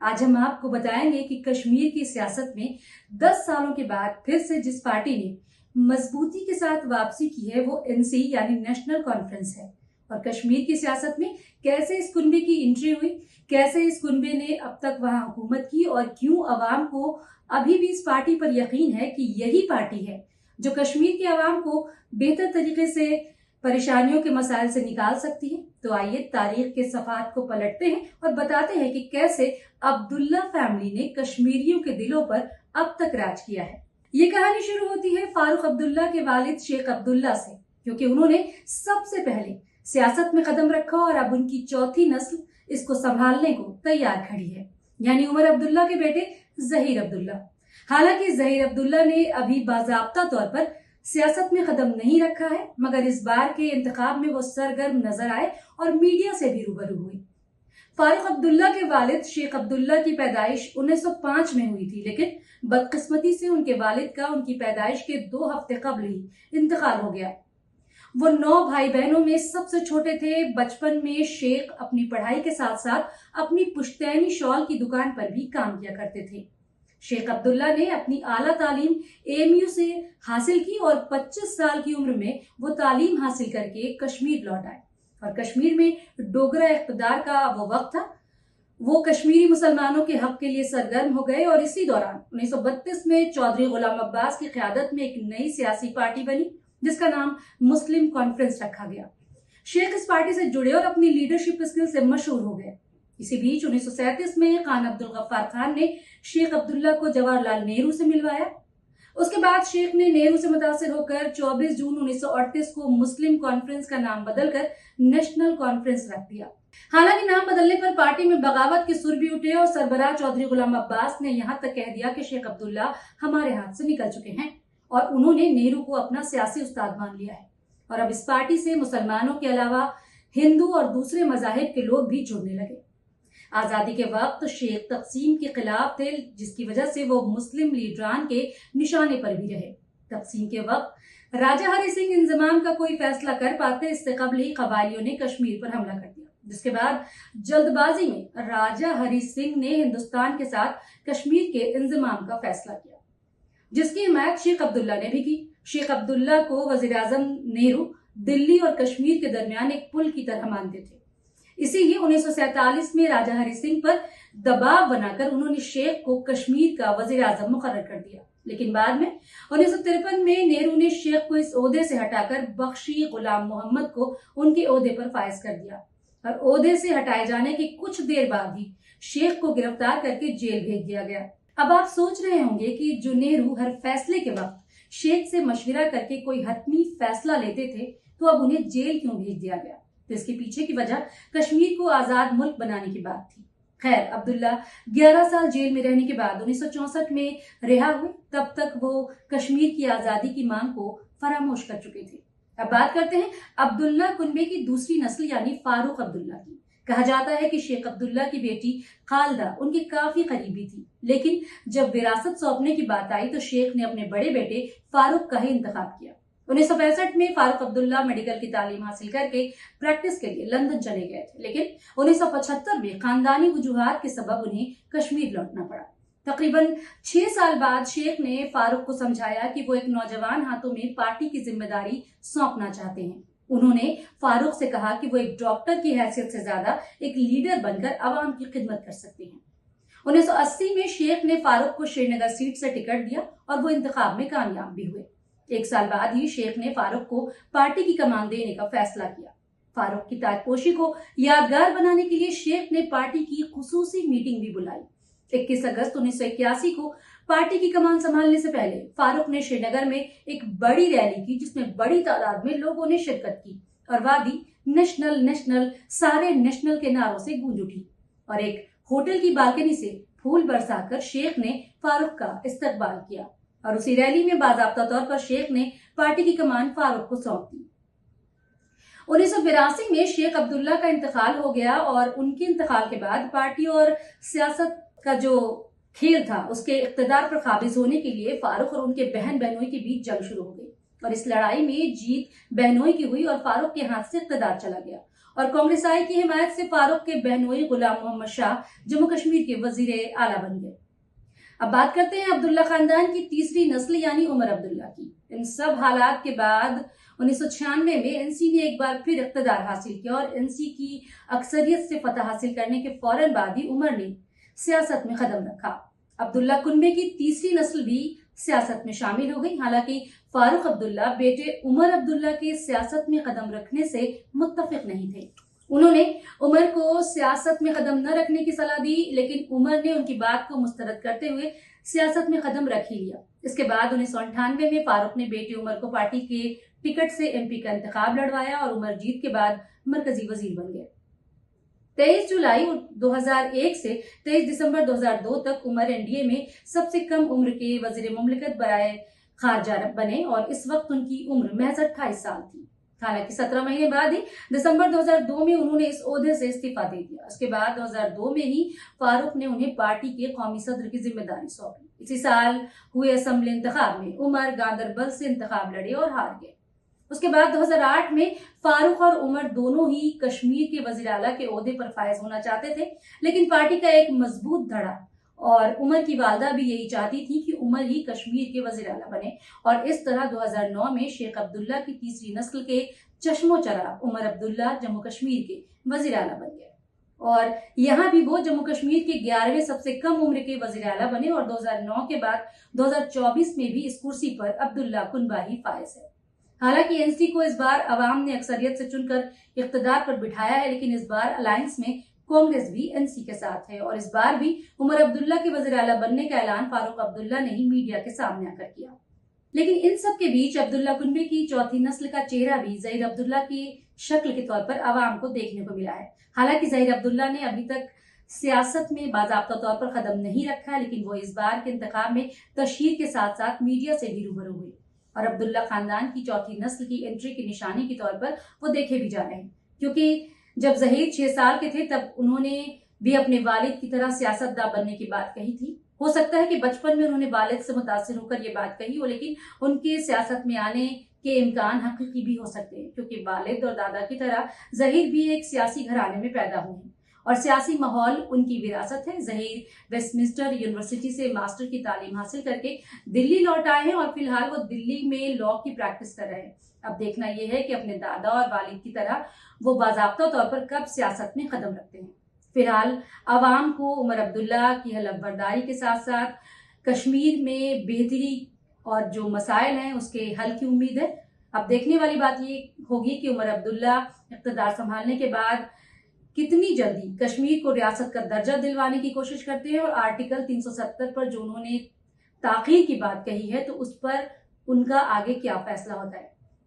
आज हम आपको बताएंगे कि कश्मीर की सियासत में 10 सालों के बाद फिर से जिस पार्टी ने मजबूती के साथ वापसी की है वो एनसी यानी नेशनल कॉन्फ्रेंस है। और कश्मीर की सियासत में कैसे इस कुनबे की एंट्री हुई, कैसे इस कुनबे ने अब तक वहां हुकूमत की और क्यों अवाम को अभी भी इस पार्टी पर यकीन है कि यही पार्टी है जो कश्मीर के अवाम को बेहतर तरीके से परेशानियों के मसाइल से निकाल सकती है। तो आइए तारीख के सफात को पलटते हैं और बताते हैं कि कैसे अब्दुल्ला फैमिली ने कश्मीरियों के दिलों पर अब तक राज किया है। ये कहानी शुरू होती है फारूक अब्दुल्ला के वालिद शेख अब्दुल्ला से, क्योंकि उन्होंने सबसे पहले सियासत में कदम रखा और अब उनकी चौथी नस्ल इसको संभालने को तैयार खड़ी है, यानी उमर अब्दुल्ला के बेटे जहीर अब्दुल्ला। हालांकि जहीर अब्दुल्ला ने अभी बाज़ाब्ता तौर पर सियासत में कदम नहीं रखा है, मगर इस बार के इंतखाब में वो सरगर्म नजर आए और मीडिया से भी रूबरू हुए। फारूक अब्दुल्ला के वालिद शेख अब्दुल्ला की पैदाइश 1905 में हुई थी, लेकिन बदकिस्मती से उनके वालिद का उनकी पैदाइश के 2 हफ्ते कबल ही इंतकाल हो गया। वो 9 भाई बहनों में सबसे छोटे थे। बचपन में शेख अपनी पढ़ाई के साथ साथ अपनी पुश्तैनी शॉल की दुकान पर भी काम किया करते थे। शेख अब्दुल्ला ने अपनी आला तालीम एएमयू से हासिल की और 25 साल की उम्र में वो तालीम हासिल करके कश्मीर लौट आए। और कश्मीर में डोगरा इख्तिदार का वो वक्त था, वो कश्मीरी मुसलमानों के हक के लिए सरगर्म हो गए। और इसी दौरान 1932 में चौधरी गुलाम अब्बास की क़यादत में एक नई सियासी पार्टी बनी जिसका नाम मुस्लिम कॉन्फ्रेंस रखा गया। शेख इस पार्टी से जुड़े और अपनी लीडरशिप स्किल से मशहूर हो गए। इसी बीच 1937 में खान अब्दुल गफ्फार खान ने शेख अब्दुल्ला को जवाहरलाल नेहरू से मिलवाया। उसके बाद शेख ने नेहरू से मुतासिर होकर 24 जून 1938 को मुस्लिम कॉन्फ्रेंस का नाम बदलकर नेशनल कॉन्फ्रेंस रख दिया। हालांकि नाम बदलने पर पार्टी में बगावत के सुर भी उठे और सरबराह चौधरी गुलाम अब्बास ने यहाँ तक कह दिया कि शेख अब्दुल्ला हमारे हाथ से निकल चुके हैं, और उन्होंने नेहरू को अपना सियासी उस्ताद मान लिया है। और अब इस पार्टी से मुसलमानों के अलावा हिंदू और दूसरे मजाहिब के लोग भी जुड़ने लगे। आजादी के वक्त शेख तकसीम के खिलाफ थे, जिसकी वजह से वो मुस्लिम लीडरान के निशाने पर भी रहे। तकसीम के वक्त राजा हरि सिंह इंजमाम का कोई फैसला कर पाते, इससे कबल ही कबायलियों ने कश्मीर पर हमला कर दिया, जिसके बाद जल्दबाजी में राजा हरि सिंह ने हिंदुस्तान के साथ कश्मीर के इंजमाम का फैसला किया, जिसकी हिमायत शेख अब्दुल्ला ने भी की। शेख अब्दुल्ला को वजीर आजम नेहरू दिल्ली और कश्मीर के दरमियान एक पुल की तरह मानते थे। इसीलिए 1947 में राजा हरि सिंह पर दबाव बनाकर उन्होंने शेख को कश्मीर का वजीर आजम मुकर्रर कर दिया। लेकिन बाद में 1953 में नेहरू ने शेख को इस ओहदे से हटाकर बख्शी गुलाम मोहम्मद को उनके ओहदे पर फायज कर दिया। और ओहदे से हटाए जाने के कुछ देर बाद ही शेख को गिरफ्तार करके जेल भेज दिया गया। अब आप सोच रहे होंगे कि जो नेहरू हर फैसले के वक्त शेख से मशविरा करके कोई हतमी फैसला लेते थे, तो अब उन्हें जेल क्यों भेज दिया गया? तो इसके पीछे की वजह कश्मीर को आजाद मुल्क बनाने की बात थी। खैर, अब्दुल्ला 11 साल जेल में रहने के बाद 1964 में रिहा हुए। तब तक वो कश्मीर की आजादी की मांग को फरामोश कर चुके थे। अब बात करते हैं अब्दुल्ला कुनबे की दूसरी नस्ल यानी फारूक अब्दुल्ला की। कहा जाता है कि शेख अब्दुल्ला की बेटी खालदा उनकी काफी करीबी थी, लेकिन जब विरासत सौंपने की बात आई तो शेख ने अपने बड़े बेटे फारूक का ही इंतखाब किया। 1965 में फारूक अब्दुल्ला मेडिकल की तालीम हासिल करके प्रैक्टिस के लिए लंदन चले गए थे, लेकिन 1975 में खानदानी वजूहात के सबब उन्हें कश्मीर लौटना पड़ा। तकरीबन 6 साल बाद शेख ने फारूक को समझाया कि वो एक नौजवान हाथों में पार्टी की जिम्मेदारी सौंपना चाहते हैं। उन्होंने फारूक से कहा कि वो एक डॉक्टर की हैसियत से ज्यादा एक लीडर बनकर आवाम की खिदमत कर सकते हैं। 1980 में शेख ने फारूक को श्रीनगर सीट से टिकट दिया और वो इंतखाब में कामयाब भी हुए। 1 साल बाद ही शेख ने फारूक को पार्टी की कमान देने का फैसला किया। फारूक की ताजपोशी को यादगार बनाने के लिए शेख ने पार्टी की खुसूसी मीटिंग भी बुलाई। 21 अगस्त 1981 को पार्टी की कमान संभालने से पहले फारूक ने श्रीनगर में एक बड़ी रैली की, जिसमें बड़ी तादाद में लोगों ने शिरकत की और वादी नेशनल नेशनल सारे नेशनल के नारों से गूंज उठी। और एक होटल की बालकनी से फूल बरसाकर शेख ने फारूक का इस्तकबाल किया और उसी रैली में बाज़ाब्ता तौर पर शेख ने पार्टी की कमान फारूक को सौंप दी। 1982 में शेख अब्दुल्ला का इंतकाल हो गया और उनके इंतकाल के बाद पार्टी और सियासत का जो खेल था उसके इख्तिदार पर काबिज होने के लिए फारूक और उनके बहन बहनोई के बीच जंग शुरू हो गई। और इस लड़ाई में जीत बहनोई की हुई और फारूक के हाथ से इख्तिदार चला गया। और कांग्रेस आई की हिमायत से फारूक के बहनोई गुलाम मोहम्मद शाह जम्मू कश्मीर के वजीर आला बन गए। अब बात करते हैं अब्दुल्ला खानदान की तीसरी नस्ल यानी उमर अब्दुल्ला की। इन सब हालात के बाद 1996 में एनसी ने एक बार फिर इख्तिदार हासिल किया और एनसी की अक्सरियत से फतह हासिल करने के फौरन बाद ही उमर ने सियासत में कदम रखा। अब्दुल्ला कुनबे की तीसरी नस्ल भी सियासत में शामिल हो गई। हालांकि फारूक अब्दुल्ला बेटे उमर अब्दुल्ला के सियासत में कदम रखने से मुत्तफिक नहीं थे। उन्होंने उमर को सियासत में कदम न रखने की सलाह दी, लेकिन उमर ने उनकी बात को मुस्तरद करते हुए सियासत में कदम रख ही लिया। इसके बाद 1998 में फारूक ने बेटे उमर को पार्टी के टिकट से एमपी का इंतखाब लड़वाया और उमर जीत के बाद मरकजी वजीर बन गए। 23 जुलाई 2001 से 23 दिसंबर 2002 तक उमर एनडीए में सबसे कम उम्र के वजीर मुमलिकत बराए खारजा बने और इस वक्त उनकी उम्र महज 28 साल थी। हालांकि 17 महीने बाद ही दिसंबर 2002 में उन्होंने इस ओहदे से इस्तीफा दे दिया। उसके बाद 2002 में ही फारूक ने उन्हें पार्टी के कौमी सदर की जिम्मेदारी सौंपी। इसी साल हुए असेंबली इंतखाब में उमर गांदरबल से इंतखाब लड़े और हार गए। उसके बाद 2008 में फारूक और उमर दोनों ही कश्मीर के वजीर आला के ओहदे पर फायज होना चाहते थे, लेकिन पार्टी का एक मजबूत धड़ा और उमर की वालदा भी यही चाहती थी कि उमर ही कश्मीर के वजीर आला बने और इस तरह 2009 में शेख अब्दुल्ला की तीसरी नस्ल के चश्मो चराग उमर अब्दुल्ला जम्मू कश्मीर के वजीर आला बन गए और यहाँ भी वो जम्मू कश्मीर के 11वें सबसे कम उम्र के वजीर आला बने और 2009 के बाद 2024 में भी इस कुर्सी पर अब्दुल्ला कुनबा ही फायज है। हालांकि एनसी को इस बार अवाम ने अक्सरियत से चुनकर इख्तिदार पर बिठाया है, लेकिन इस बार अलायंस में कांग्रेस भी एनसी के साथ है और इस बार भी उमर अब्दुल्ला के वजीर आला बनने का ऐलान फारूक अब्दुल्ला ने ही मीडिया के सामने आकर किया। लेकिन इन सब के बीच अब्दुल्ला कुनबे की चौथी नस्ल का चेहरा भी ज़हीर अब्दुल्ला की शक्ल के तौर पर अवाम को देखने को मिला है। हालांकि ज़हीर अब्दुल्ला ने अभी तक सियासत में बाज़ाब्ता तौर पर कदम नहीं रखा, लेकिन वो इस बार के इंतखाब में तशहीर के साथ साथ मीडिया से भी रूबरू हुए और अब्दुल्ला खानदान की चौथी नस्ल की एंट्री की निशानी के तौर पर वो देखे भी जा रहे हैं। क्योंकि जब ज़हीर 6 साल के थे तब उन्होंने भी अपने वालिद की तरह सियासतदान बनने की बात कही थी। हो सकता है कि बचपन में उन्होंने वालिद से मुतासिर होकर ये बात कही हो, लेकिन उनके सियासत में आने के इम्कान हकीकी भी हो सकते हैं, क्योंकि वालिद और दादा की तरह ज़हीर भी एक सियासी घराने में पैदा हुए हैं और सियासी माहौल उनकी विरासत है। ज़हीर वेस्टमिंस्टर यूनिवर्सिटी से मास्टर की तालीम हासिल करके दिल्ली लौट आए हैं और फिलहाल वो दिल्ली में लॉ की प्रैक्टिस कर रहे हैं। अब देखना यह है कि अपने दादा और वालिद की तरह वो बाज़ाब्ता तौर पर कब सियासत में कदम रखते हैं। फिलहाल आवाम को उमर अब्दुल्ला की हलफबरदारी के साथ साथ कश्मीर में बेहतरी और जो मसाइल हैं उसके हल की उम्मीद है। अब देखने वाली बात ये होगी कि उमर अब्दुल्ला इक़्तिदार संभालने के बाद कितनी जल्दी कश्मीर को रियासत का दर्जा दिलवाने की कोशिश करते हैं और आर्टिकल 370 पर जो उन्होंने ताख़ीर की बात कही है तो उस पर उनका आगे क्या फैसला होता है।